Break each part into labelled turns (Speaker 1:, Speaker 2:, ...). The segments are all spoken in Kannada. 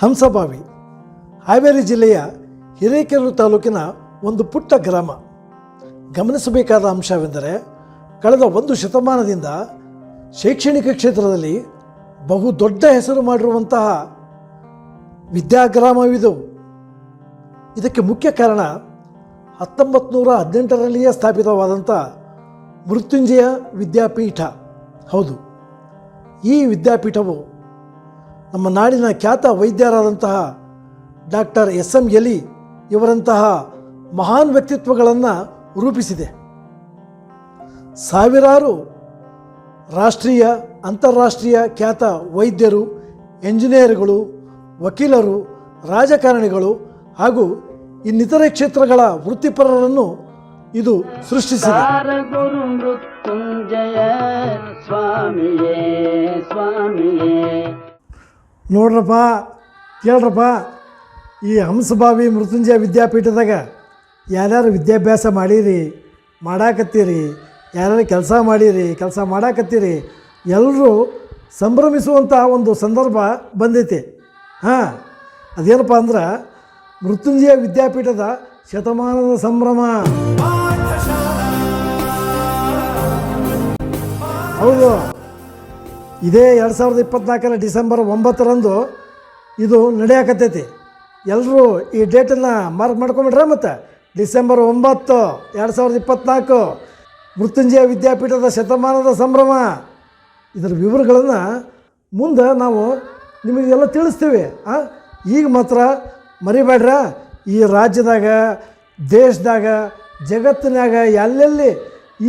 Speaker 1: ಹಂಸಭಾವಿ ಹಾವೇರಿ ಜಿಲ್ಲೆಯ ಹಿರೇಕೆರೂರು ತಾಲೂಕಿನ ಒಂದು ಪುಟ್ಟ ಗ್ರಾಮ. ಗಮನಿಸಬೇಕಾದ ಅಂಶವೆಂದರೆ ಕಳೆದ ಒಂದು ಶತಮಾನದಿಂದ ಶೈಕ್ಷಣಿಕ ಕ್ಷೇತ್ರದಲ್ಲಿ ಬಹು ದೊಡ್ಡ ಹೆಸರು ಮಾಡಿರುವಂತಹ ವಿದ್ಯಾಗ್ರಾಮವಿದು. ಇದಕ್ಕೆ ಮುಖ್ಯ ಕಾರಣ 1918ರಲ್ಲಿಯೇ ಸ್ಥಾಪಿತವಾದಂಥ ಮೃತ್ಯುಂಜಯ ವಿದ್ಯಾಪೀಠ. ಹೌದು, ಈ ವಿದ್ಯಾಪೀಠವು ನಮ್ಮ ನಾಡಿನ ಖ್ಯಾತ ವೈದ್ಯರಾದಂತಹ ಡಾಕ್ಟರ್ ಎಸ್.ಎಂ. ಎಲಿ ಇವರಂತಹ ಮಹಾನ್ ವ್ಯಕ್ತಿತ್ವಗಳನ್ನು ರೂಪಿಸಿದೆ. ಸಾವಿರಾರು ರಾಷ್ಟ್ರೀಯ ಅಂತಾರಾಷ್ಟ್ರೀಯ ಖ್ಯಾತ ವೈದ್ಯರು, ಎಂಜಿನಿಯರ್ಗಳು, ವಕೀಲರು, ರಾಜಕಾರಣಿಗಳು ಹಾಗೂ ಇನ್ನಿತರೆ ಕ್ಷೇತ್ರಗಳ ವೃತ್ತಿಪರರನ್ನು ಇದು ಸೃಷ್ಟಿಸಿದೆ.
Speaker 2: ಗುರು ಮೃತ್ಯುಂಜಯ ಸ್ವಾಮಿಯೇ ಸ್ವಾಮಿಯೇ.
Speaker 1: ನೋಡ್ರಪ್ಪ, ಕೇಳ್ರಪ್ಪ, ಈ ಹಂಸಭಾವಿ ಮೃತ್ಯುಂಜಯ ವಿದ್ಯಾಪೀಠದಾಗ ಯಾರ್ಯಾರು ವಿದ್ಯಾಭ್ಯಾಸ ಮಾಡೀರಿ, ಮಾಡಾಕತ್ತೀರಿ, ಯಾರ್ಯಾರು ಕೆಲಸ ಮಾಡೀರಿ, ಕೆಲಸ ಮಾಡಾಕತ್ತೀರಿ, ಎಲ್ಲರೂ ಸಂಭ್ರಮಿಸುವಂಥ ಒಂದು ಸಂದರ್ಭ ಬಂದೈತಿ. ಅದೇನಪ್ಪ ಅಂದ್ರೆ ಮೃತ್ಯುಂಜಯ ವಿದ್ಯಾಪೀಠದ ಶತಮಾನದ ಸಂಭ್ರಮ. ಹೌದು, ಇದೇ 2024 ಡಿಸೆಂಬರ್ 9 ಇದು ನಡೆಯಕತ್ತೈತಿ. ಎಲ್ಲರೂ ಈ ಡೇಟನ್ನು ಮಾರ್ಕ್ ಮಾಡ್ಕೊಂಬಿಟ್ರೆ. ಮತ್ತು ಡಿಸೆಂಬರ್ 9, 2024 ಮೃತ್ಯುಂಜಯ ವಿದ್ಯಾಪೀಠದ ಶತಮಾನದ ಸಂಭ್ರಮ. ಇದರ ವಿವರಗಳನ್ನು ಮುಂದೆ ನಾವು ನಿಮಗೆಲ್ಲ ತಿಳಿಸ್ತೀವಿ. ಈಗ ಮಾತ್ರ ಮರಿಬೇಡ್ರ. ಈ ರಾಜ್ಯದಾಗ, ದೇಶದಾಗ, ಜಗತ್ತಿನಾಗ ಎಲ್ಲೆಲ್ಲಿ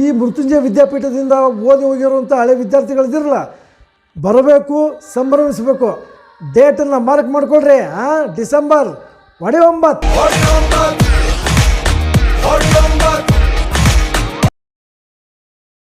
Speaker 1: ಈ ಮೃತ್ಯುಂಜಯ ವಿದ್ಯಾಪೀಠದಿಂದ ಓದಿ ಹೋಗಿರುವಂಥ ಹಳೆ ವಿದ್ಯಾರ್ಥಿಗಳಿದಿರಲ್ಲ, ಬರಬೇಕು, ಸಂಭ್ರಮಿಸಬೇಕು. ಡೇಟನ್ನು ಮಾರ್ಕ್ ಮಾಡಿಕೊಡ್ರಿ. ಡಿಸೆಂಬರ್ 9.